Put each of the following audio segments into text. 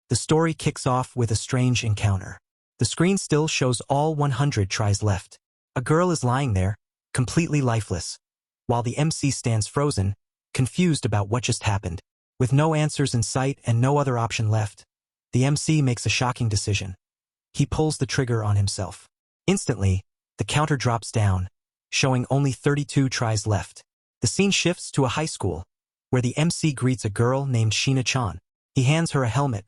The story kicks off with a strange encounter. The screen still shows all 100 tries left. A girl is lying there, completely lifeless, while the MC stands frozen, confused about what just happened. With no answers in sight and no other option left, the MC makes a shocking decision. He pulls the trigger on himself. Instantly, the counter drops down, showing only 32 tries left. The scene shifts to a high school, where the MC greets a girl named Sheena-chan. He hands her a helmet,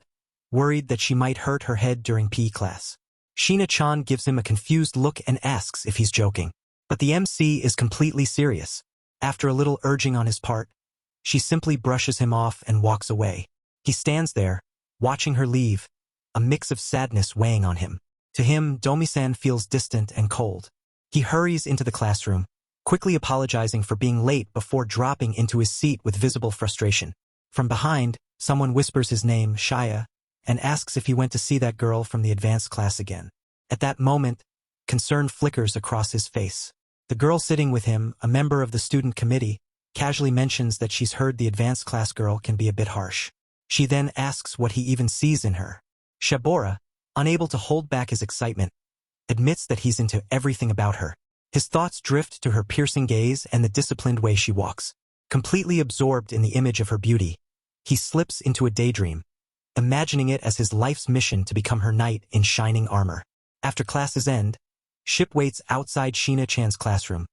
worried that she might hurt her head during PE class. Sheena-chan gives him a confused look and asks if he's joking. But the MC is completely serious. After a little urging on his part, she simply brushes him off and walks away. He stands there, watching her leave, a mix of sadness weighing on him. To him, Domi-san feels distant and cold. He hurries into the classroom, quickly apologizing for being late before dropping into his seat with visible frustration. From behind, someone whispers his name, Shia, and asks if he went to see that girl from the advanced class again. At that moment, concern flickers across his face. The girl sitting with him, a member of the student committee, casually mentions that she's heard the advanced class girl can be a bit harsh. She then asks what he even sees in her. Shabora, unable to hold back his excitement, admits that he's into everything about her. His thoughts drift to her piercing gaze and the disciplined way she walks. Completely absorbed in the image of her beauty, he slips into a daydream, imagining it as his life's mission to become her knight in shining armor. After classes end, Ship waits outside Sheena-chan's classroom.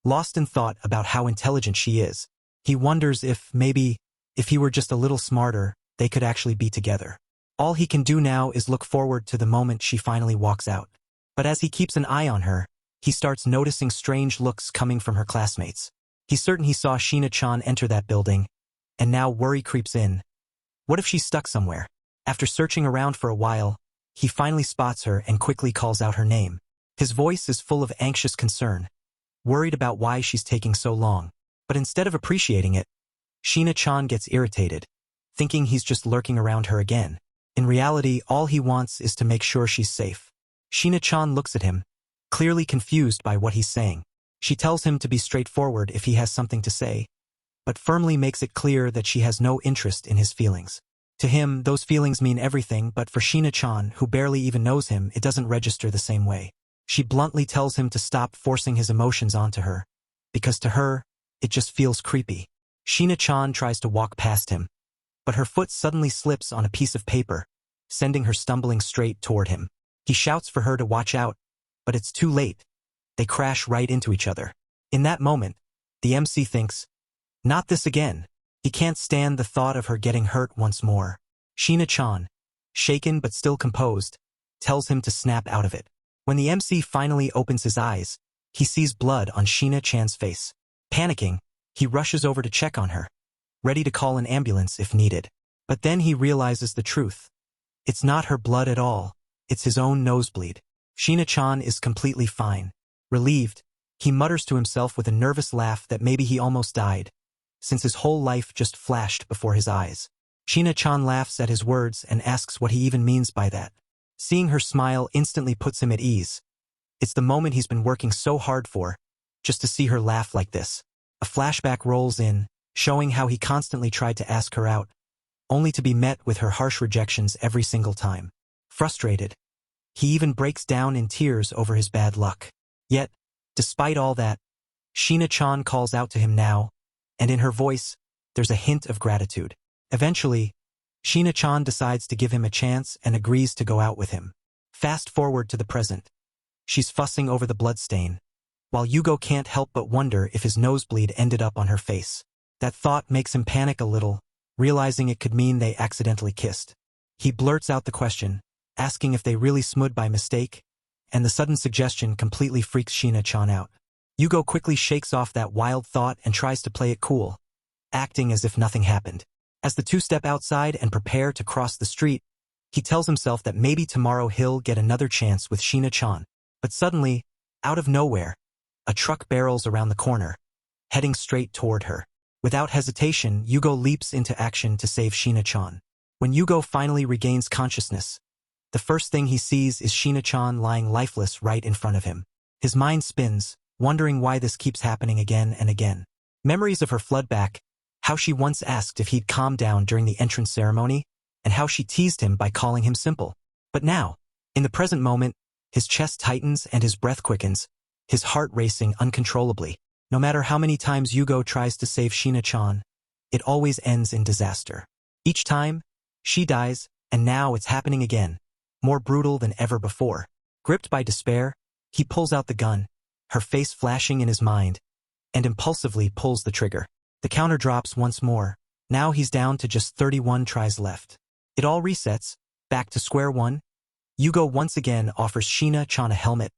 Lost in thought about how intelligent she is, he wonders if he were just a little smarter, they could actually be together. All he can do now is look forward to the moment she finally walks out. But as he keeps an eye on her, he starts noticing strange looks coming from her classmates. He's certain he saw Sheena-chan enter that building, and now worry creeps in. What if she's stuck somewhere? After searching around for a while, he finally spots her and quickly calls out her name. His voice is full of anxious concern, worried about why she's taking so long. But instead of appreciating it, Sheena-chan gets irritated, thinking he's just lurking around her again. In reality, all he wants is to make sure she's safe. Sheena-chan looks at him, clearly confused by what he's saying. She tells him to be straightforward if he has something to say, but firmly makes it clear that she has no interest in his feelings. To him, those feelings mean everything, but for Sheena-chan, who barely even knows him, it doesn't register the same way. She bluntly tells him to stop forcing his emotions onto her, because to her, it just feels creepy. Sheena-chan tries to walk past him, but her foot suddenly slips on a piece of paper, sending her stumbling straight toward him. He shouts for her to watch out, but it's too late. They crash right into each other. In that moment, the MC thinks, not this again. He can't stand the thought of her getting hurt once more. Sheena-chan, shaken but still composed, tells him to snap out of it. When the MC finally opens his eyes, he sees blood on Sheena-chan's face. Panicking, he rushes over to check on her, ready to call an ambulance if needed. But then he realizes the truth. It's not her blood at all, it's his own nosebleed. Sheena-chan is completely fine. Relieved, he mutters to himself with a nervous laugh that maybe he almost died, since his whole life just flashed before his eyes. Sheena-chan laughs at his words and asks what he even means by that. Seeing her smile instantly puts him at ease. It's the moment he's been working so hard for, just to see her laugh like this. A flashback rolls in, showing how he constantly tried to ask her out, only to be met with her harsh rejections every single time. Frustrated, he even breaks down in tears over his bad luck. Yet, despite all that, Sheena-chan calls out to him now, and in her voice, there's a hint of gratitude. Eventually, Sheena-chan decides to give him a chance and agrees to go out with him. Fast forward to the present. She's fussing over the bloodstain, while Yugo can't help but wonder if his nosebleed ended up on her face. That thought makes him panic a little, realizing it could mean they accidentally kissed. He blurts out the question, asking if they really smudged by mistake, and the sudden suggestion completely freaks Sheena-chan out. Yugo quickly shakes off that wild thought and tries to play it cool, acting as if nothing happened. As the two step outside and prepare to cross the street, he tells himself that maybe tomorrow he'll get another chance with Sheena-chan. But suddenly, out of nowhere, a truck barrels around the corner, heading straight toward her. Without hesitation, Yugo leaps into action to save Sheena-chan. When Yugo finally regains consciousness, the first thing he sees is Sheena-chan lying lifeless right in front of him. His mind spins, wondering why this keeps happening again and again. Memories of her flood back, how she once asked if he'd calm down during the entrance ceremony, and how she teased him by calling him simple. But now, in the present moment, his chest tightens and his breath quickens, his heart racing uncontrollably. No matter how many times Yugo tries to save Shina-chan, it always ends in disaster. Each time, she dies, and now it's happening again, more brutal than ever before. Gripped by despair, he pulls out the gun, her face flashing in his mind, and impulsively pulls the trigger. The counter drops once more. Now he's down to just 31 tries left. It all resets, back to square one. Yugo once again offers Shina-chan a helmet,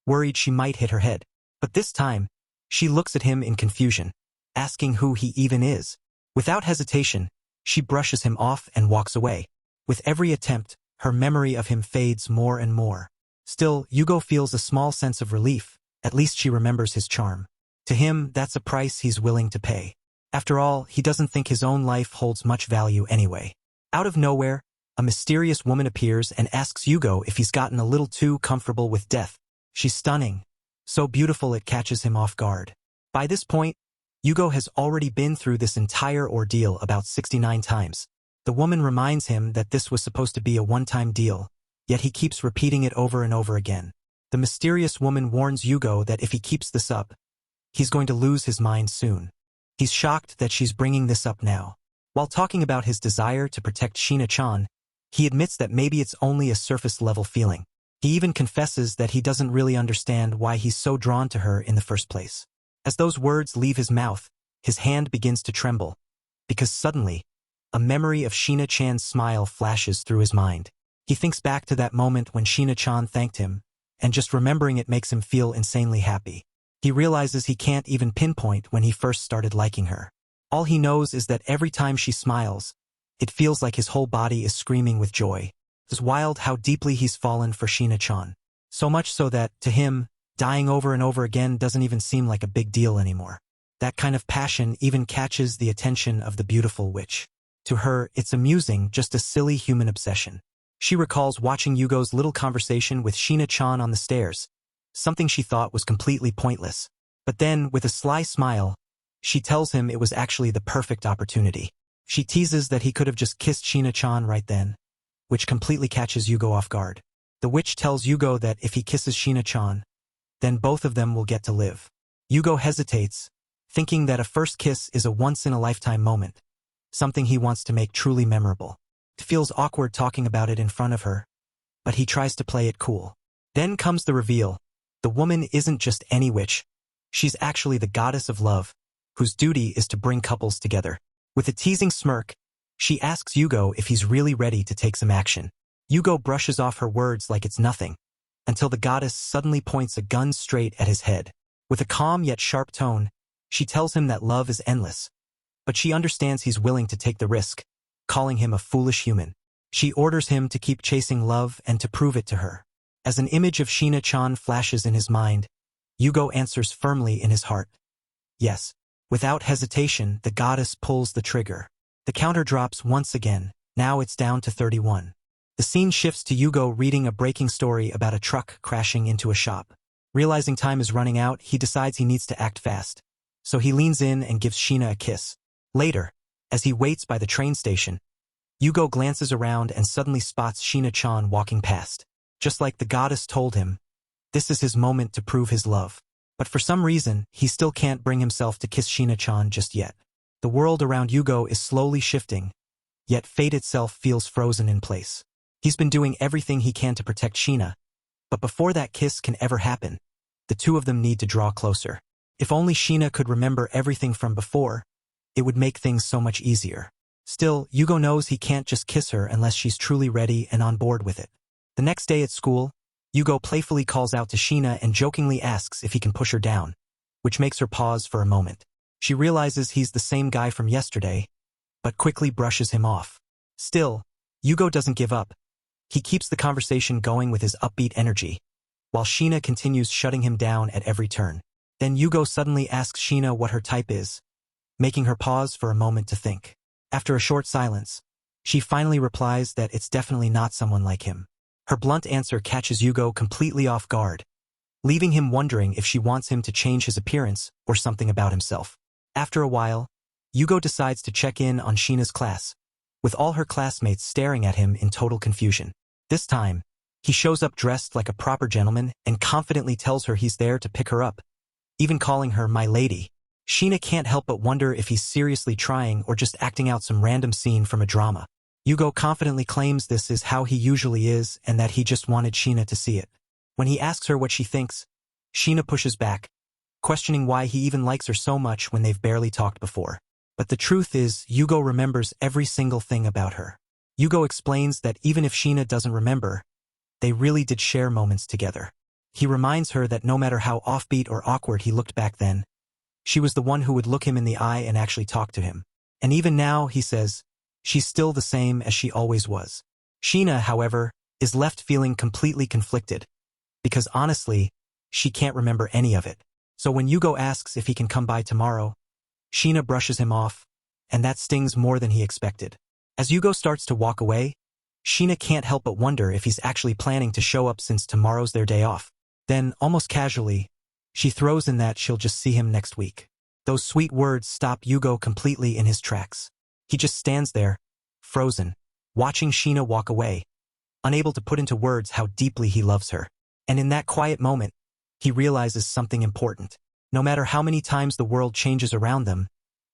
worried she might hit her head. But this time, she looks at him in confusion, asking who he even is. Without hesitation, she brushes him off and walks away. With every attempt, her memory of him fades more and more. Still, Yugo feels a small sense of relief. At least she remembers his charm. To him, that's a price he's willing to pay. After all, he doesn't think his own life holds much value anyway. Out of nowhere, a mysterious woman appears and asks Yugo if he's gotten a little too comfortable with death. She's stunning, so beautiful it catches him off guard. By this point, Yugo has already been through this entire ordeal about 69 times. The woman reminds him that this was supposed to be a one-time deal, yet he keeps repeating it over and over again. The mysterious woman warns Yugo that if he keeps this up, he's going to lose his mind soon. He's shocked that she's bringing this up now. While talking about his desire to protect Shina-chan, he admits that maybe it's only a surface-level feeling. He even confesses that he doesn't really understand why he's so drawn to her in the first place. As those words leave his mouth, his hand begins to tremble, because suddenly, a memory of Shina-chan's smile flashes through his mind. He thinks back to that moment when Shina-chan thanked him, and just remembering it makes him feel insanely happy. He realizes he can't even pinpoint when he first started liking her. All he knows is that every time she smiles, it feels like his whole body is screaming with joy. It's wild how deeply he's fallen for Shina-chan. So much so that, to him, dying over and over again doesn't even seem like a big deal anymore. That kind of passion even catches the attention of the beautiful witch. To her, it's amusing, just a silly human obsession. She recalls watching Yugo's little conversation with Shina-chan on the stairs, something she thought was completely pointless. But then, with a sly smile, she tells him it was actually the perfect opportunity. She teases that he could have just kissed Shina-chan right then, which completely catches Yugo off guard. The witch tells Yugo that if he kisses Shina-chan, then both of them will get to live. Yugo hesitates, thinking that a first kiss is a once-in-a-lifetime moment, something he wants to make truly memorable. It feels awkward talking about it in front of her, but he tries to play it cool. Then comes the reveal. The woman isn't just any witch. She's actually the goddess of love, whose duty is to bring couples together. With a teasing smirk, she asks Yugo if he's really ready to take some action. Yugo brushes off her words like it's nothing, until the goddess suddenly points a gun straight at his head. With a calm yet sharp tone, she tells him that love is endless, but she understands he's willing to take the risk, calling him a foolish human. She orders him to keep chasing love and to prove it to her. As an image of Shina-chan flashes in his mind, Yugo answers firmly in his heart. Yes. Without hesitation, the goddess pulls the trigger. The counter drops once again. Now it's down to 31. The scene shifts to Yugo reading a breaking story about a truck crashing into a shop. Realizing time is running out, he decides he needs to act fast. So he leans in and gives Shina a kiss. Later, as he waits by the train station, Yugo glances around and suddenly spots Shina-chan walking past. Just like the goddess told him, this is his moment to prove his love. But for some reason, he still can't bring himself to kiss Shina-chan just yet. The world around Yugo is slowly shifting, yet fate itself feels frozen in place. He's been doing everything he can to protect Shina, but before that kiss can ever happen, the two of them need to draw closer. If only Shina could remember everything from before, it would make things so much easier. Still, Yugo knows he can't just kiss her unless she's truly ready and on board with it. The next day at school, Yugo playfully calls out to Shina and jokingly asks if he can push her down, which makes her pause for a moment. She realizes he's the same guy from yesterday, but quickly brushes him off. Still, Yugo doesn't give up. He keeps the conversation going with his upbeat energy, while Shina continues shutting him down at every turn. Then Yugo suddenly asks Shina what her type is, making her pause for a moment to think. After a short silence, she finally replies that it's definitely not someone like him. Her blunt answer catches Yugo completely off guard, leaving him wondering if she wants him to change his appearance or something about himself. After a while, Yugo decides to check in on Shina's class, with all her classmates staring at him in total confusion. This time, he shows up dressed like a proper gentleman and confidently tells her he's there to pick her up, even calling her my lady. Sheena can't help but wonder if he's seriously trying or just acting out some random scene from a drama. Yugo confidently claims this is how he usually is and that he just wanted Sheena to see it. When he asks her what she thinks, Sheena pushes back, questioning why he even likes her so much when they've barely talked before. But the truth is, Yugo remembers every single thing about her. Yugo explains that even if Sheena doesn't remember, they really did share moments together. He reminds her that no matter how offbeat or awkward he looked back then, she was the one who would look him in the eye and actually talk to him. And even now, he says, she's still the same as she always was. Sheena, however, is left feeling completely conflicted, because honestly, she can't remember any of it. So when Yugo asks if he can come by tomorrow, Sheena brushes him off, and that stings more than he expected. As Yugo starts to walk away, Sheena can't help but wonder if he's actually planning to show up since tomorrow's their day off. Then, almost casually, she throws in that she'll just see him next week. Those sweet words stop Yugo completely in his tracks. He just stands there, frozen, watching Sheena walk away, unable to put into words how deeply he loves her. And in that quiet moment, he realizes something important. No matter how many times the world changes around them,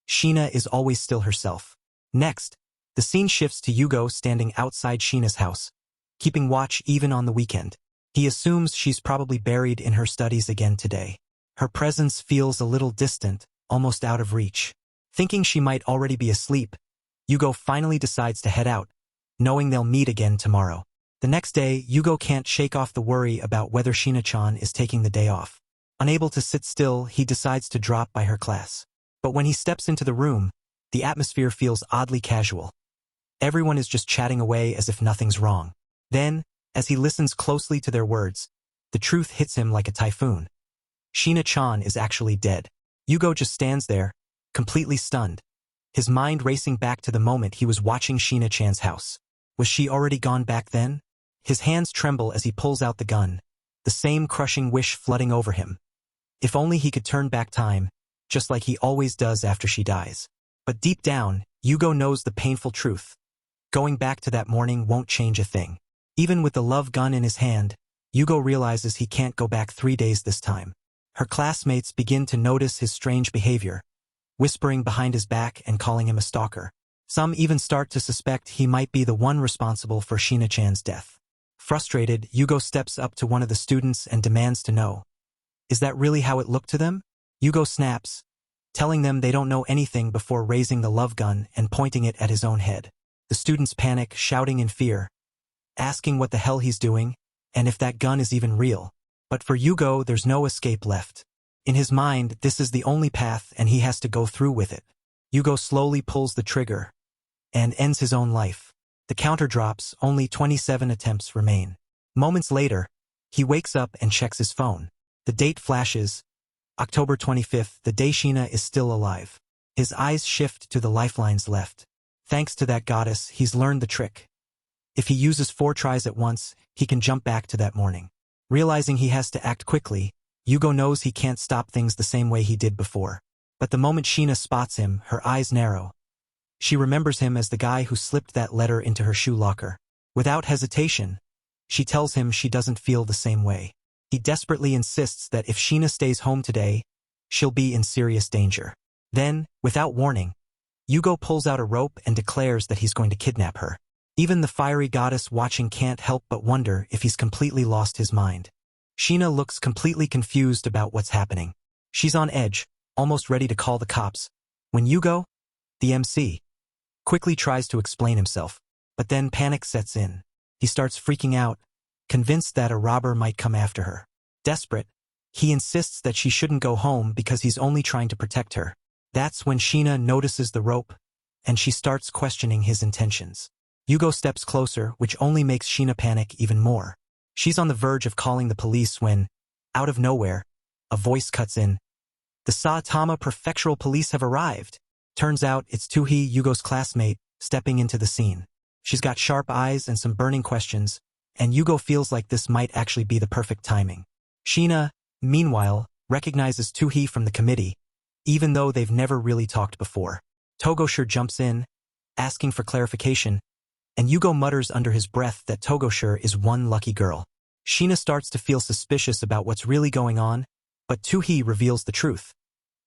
Sheena is always still herself. Next, the scene shifts to Yugo standing outside Sheena's house, keeping watch even on the weekend. He assumes she's probably buried in her studies again today. Her presence feels a little distant, almost out of reach. Thinking she might already be asleep, Yugo finally decides to head out, knowing they'll meet again tomorrow. The next day, Yugo can't shake off the worry about whether Sheena-chan is taking the day off. Unable to sit still, he decides to drop by her class. But when he steps into the room, the atmosphere feels oddly casual. Everyone is just chatting away as if nothing's wrong. Then, as he listens closely to their words, the truth hits him like a typhoon. Sheena-chan is actually dead. Yugo just stands there, completely stunned, his mind racing back to the moment he was watching Sheena-chan's house. Was she already gone back then? His hands tremble as he pulls out the gun, the same crushing wish flooding over him. If only he could turn back time, just like he always does after she dies. But deep down, Yugo knows the painful truth. Going back to that morning won't change a thing. Even with the love gun in his hand, Yugo realizes he can't go back 3 days this time. Her classmates begin to notice his strange behavior, whispering behind his back and calling him a stalker. Some even start to suspect he might be the one responsible for Sheena-chan's death. Frustrated, Yugo steps up to one of the students and demands to know, is that really how it looked to them? Yugo snaps, telling them they don't know anything before raising the love gun and pointing it at his own head. The students panic, shouting in fear, asking what the hell he's doing, and if that gun is even real. But for Yugo, there's no escape left. In his mind, this is the only path and he has to go through with it. Yugo slowly pulls the trigger and ends his own life. The counter drops, only 27 attempts remain. Moments later, he wakes up and checks his phone. The date flashes, October 25th, the day Sheena is still alive. His eyes shift to the lifelines left. Thanks to that goddess, he's learned the trick. If he uses 4 tries at once, he can jump back to that morning. Realizing he has to act quickly, Yugo knows he can't stop things the same way he did before. But the moment Sheena spots him, her eyes narrow. She remembers him as the guy who slipped that letter into her shoe locker. Without hesitation, she tells him she doesn't feel the same way. He desperately insists that if Sheena stays home today, she'll be in serious danger. Then, without warning, Yugo pulls out a rope and declares that he's going to kidnap her. Even the fiery goddess watching can't help but wonder if he's completely lost his mind. Sheena looks completely confused about what's happening. She's on edge, almost ready to call the cops, when Yugo, the MC, quickly tries to explain himself. But then panic sets in. He starts freaking out, convinced that a robber might come after her. Desperate, he insists that she shouldn't go home because he's only trying to protect her. That's when Sheena notices the rope, and she starts questioning his intentions. Yugo steps closer, which only makes Sheena panic even more. She's on the verge of calling the police when, out of nowhere, a voice cuts in. The Saitama Prefectural Police have arrived. Turns out it's Tuhi, Yugo's classmate, stepping into the scene. She's got sharp eyes and some burning questions, and Yugo feels like this might actually be the perfect timing. Sheena, meanwhile, recognizes Tuhi from the committee, even though they've never really talked before. Togoshir jumps in, asking for clarification, and Yugo mutters under his breath that Togoshir is one lucky girl. Sheena starts to feel suspicious about what's really going on, but Toohee reveals the truth.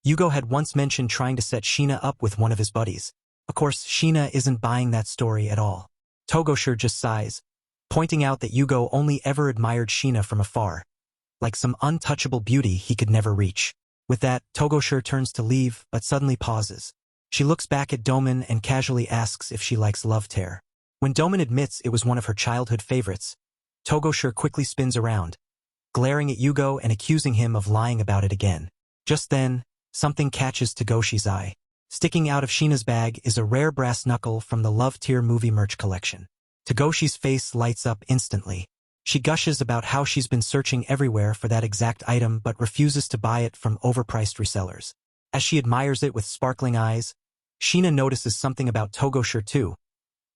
Yugo had once mentioned trying to set Sheena up with one of his buddies. Of course, Sheena isn't buying that story at all. Togoshir just sighs, pointing out that Yugo only ever admired Sheena from afar, like some untouchable beauty he could never reach. With that, Togoshir turns to leave, but suddenly pauses. She looks back at Doman and casually asks if she likes Love Tear. When Doman admits it was one of her childhood favorites, Togoshir quickly spins around, glaring at Yugo and accusing him of lying about it again. Just then, something catches Togoshi's eye. Sticking out of Sheena's bag is a rare brass knuckle from the Love Tear movie merch collection. Togoshi's face lights up instantly. She gushes about how she's been searching everywhere for that exact item but refuses to buy it from overpriced resellers. As she admires it with sparkling eyes, Sheena notices something about Togoshir too.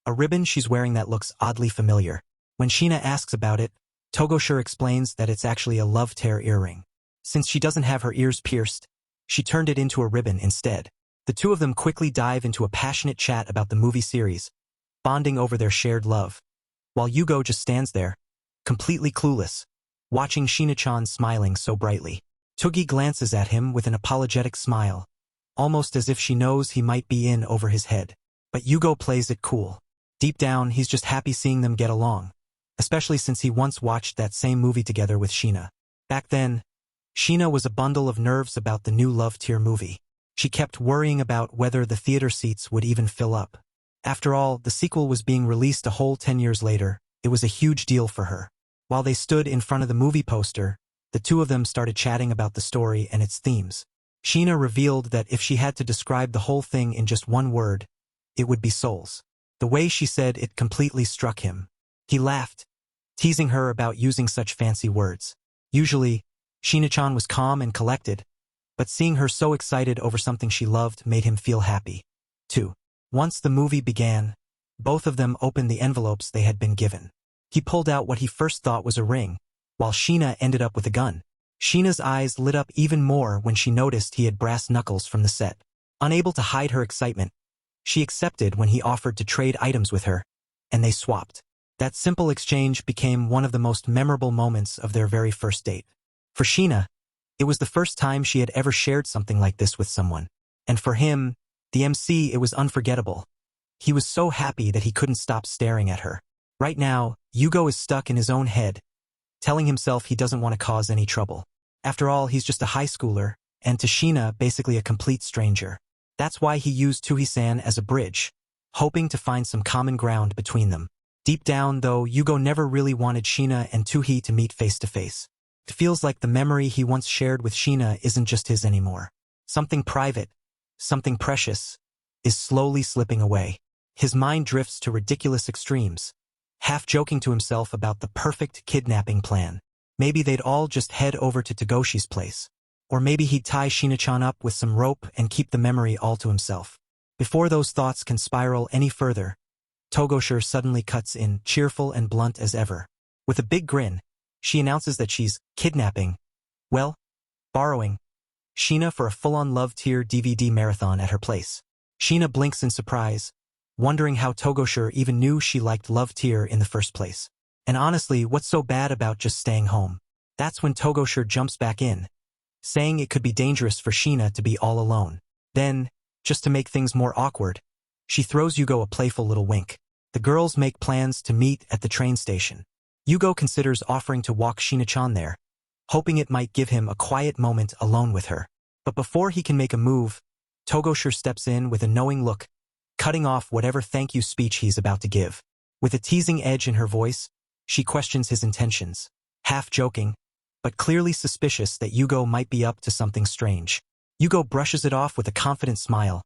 A ribbon she's wearing that looks oddly familiar. When Sheena asks about it, Togoshir explains that it's actually a Love Tear earring. Since she doesn't have her ears pierced, she turned it into a ribbon instead. The two of them quickly dive into a passionate chat about the movie series, bonding over their shared love, while Yugo just stands there, completely clueless, watching Sheena-chan smiling so brightly. Toogie glances at him with an apologetic smile, almost as if she knows he might be in over his head. But Yugo plays it cool. Deep down, he's just happy seeing them get along, especially since he once watched that same movie together with Sheena. Back then, Sheena was a bundle of nerves about the new Love Tear movie. She kept worrying about whether the theater seats would even fill up. After all, the sequel was being released a whole 10 years later. It was a huge deal for her. While they stood in front of the movie poster, the two of them started chatting about the story and its themes. Sheena revealed that if she had to describe the whole thing in just one word, it would be souls. The way she said it completely struck him. He laughed, teasing her about using such fancy words. Usually, Sheena-chan was calm and collected, but seeing her so excited over something she loved made him feel happy, too. Once the movie began, both of them opened the envelopes they had been given. He pulled out what he first thought was a ring, while Sheena ended up with a gun. Sheena's eyes lit up even more when she noticed he had brass knuckles from the set. Unable to hide her excitement, she accepted when he offered to trade items with her, and they swapped. That simple exchange became one of the most memorable moments of their very first date. For Sheena, it was the first time she had ever shared something like this with someone. And for him, the MC, it was unforgettable. He was so happy that he couldn't stop staring at her. Right now, Yugo is stuck in his own head, telling himself he doesn't want to cause any trouble. After all, he's just a high schooler, and to Sheena, basically a complete stranger. That's why he used Toohee-san as a bridge, hoping to find some common ground between them. Deep down, though, Yugo never really wanted Sheena and Toohee to meet face to face. It feels like the memory he once shared with Sheena isn't just his anymore. Something private, something precious, is slowly slipping away. His mind drifts to ridiculous extremes, half joking to himself about the perfect kidnapping plan. Maybe they'd all just head over to Togoshi's place. Or maybe he'd tie Sheena-chan up with some rope and keep the memory all to himself. Before those thoughts can spiral any further, Togoshir suddenly cuts in, cheerful and blunt as ever. With a big grin, she announces that she's kidnapping, borrowing, Sheena for a full-on Love Tear DVD marathon at her place. Sheena blinks in surprise, wondering how Togoshir even knew she liked Love Tear in the first place. And honestly, what's so bad about just staying home? That's when Togoshir jumps back in, saying it could be dangerous for Sheena to be all alone. Then, just to make things more awkward, she throws Yugo a playful little wink. The girls make plans to meet at the train station. Yugo considers offering to walk Sheena-chan there, hoping it might give him a quiet moment alone with her. But before he can make a move, Togoshir steps in with a knowing look, cutting off whatever thank you speech he's about to give. With a teasing edge in her voice, she questions his intentions, half joking, but clearly suspicious that Yugo might be up to something strange. Yugo brushes it off with a confident smile,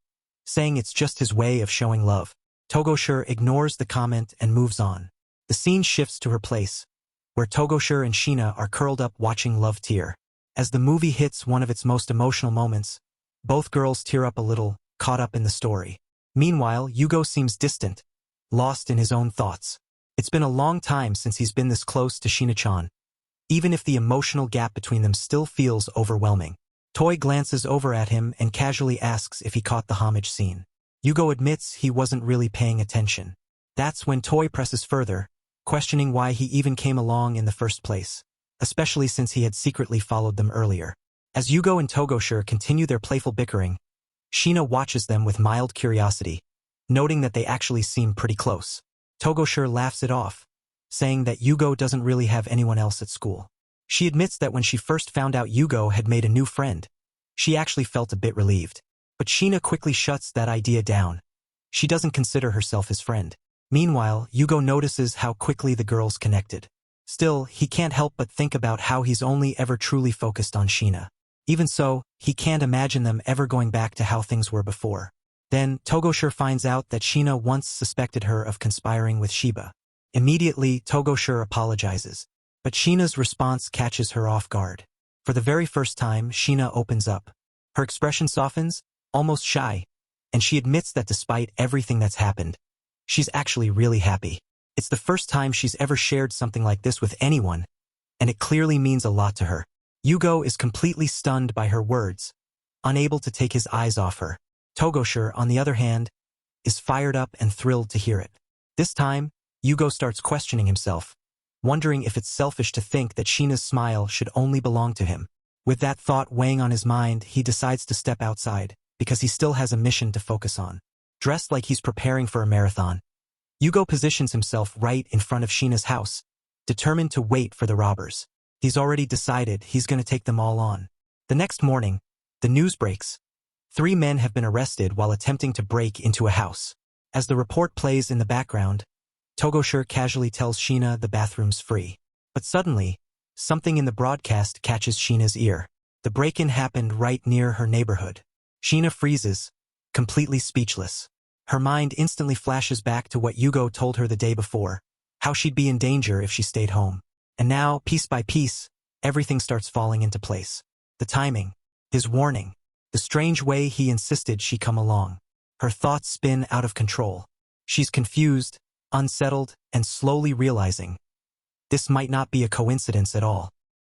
saying it's just his way of showing love. Togoshir ignores the comment and moves on. The scene shifts to her place, where Togoshir and Sheena are curled up watching Love Tear. As the movie hits one of its most emotional moments, both girls tear up a little, caught up in the story. Meanwhile, Yugo seems distant, lost in his own thoughts. It's been a long time since he's been this close to Sheena-chan, even if the emotional gap between them still feels overwhelming. Toy glances over at him and casually asks if he caught the homage scene. Yugo admits he wasn't really paying attention. That's when Toy presses further, questioning why he even came along in the first place, especially since he had secretly followed them earlier. As Yugo and Togoshir continue their playful bickering, Sheena watches them with mild curiosity, noting that they actually seem pretty close. Togoshir laughs it off, saying that Yugo doesn't really have anyone else at school. She admits that when she first found out Yugo had made a new friend, she actually felt a bit relieved. But Sheena quickly shuts that idea down. She doesn't consider herself his friend. Meanwhile, Yugo notices how quickly the girls connected. Still, he can't help but think about how he's only ever truly focused on Sheena. Even so, he can't imagine them ever going back to how things were before. Then, Togoshir finds out that Sheena once suspected her of conspiring with Shiba. Immediately, Togoshir apologizes, but Sheena's response catches her off guard. For the very first time, Sheena opens up. Her expression softens, almost shy, and she admits that despite everything that's happened, she's actually really happy. It's the first time she's ever shared something like this with anyone, and it clearly means a lot to her. Yugo is completely stunned by her words, unable to take his eyes off her. Togoshir, on the other hand, is fired up and thrilled to hear it. This time, Yugo starts questioning himself, wondering if it's selfish to think that Sheena's smile should only belong to him. With that thought weighing on his mind, he decides to step outside, because he still has a mission to focus on. Dressed like he's preparing for a marathon, Yugo positions himself right in front of Sheena's house, determined to wait for the robbers. He's already decided he's going to take them all on. The next morning, the news breaks. 3 men have been arrested while attempting to break into a house. As the report plays in the background, Togoshir casually tells Sheena the bathroom's free. But suddenly, something in the broadcast catches Sheena's ear. The break-in happened right near her neighborhood. Sheena freezes, completely speechless. Her mind instantly flashes back to what Yugo told her the day before, how she'd be in danger if she stayed home. And now, piece by piece, everything starts falling into place. The timing, his warning, the strange way he insisted she come along. Her thoughts spin out of control. She's confused, unsettled, and slowly realizing this might not be a coincidence at all.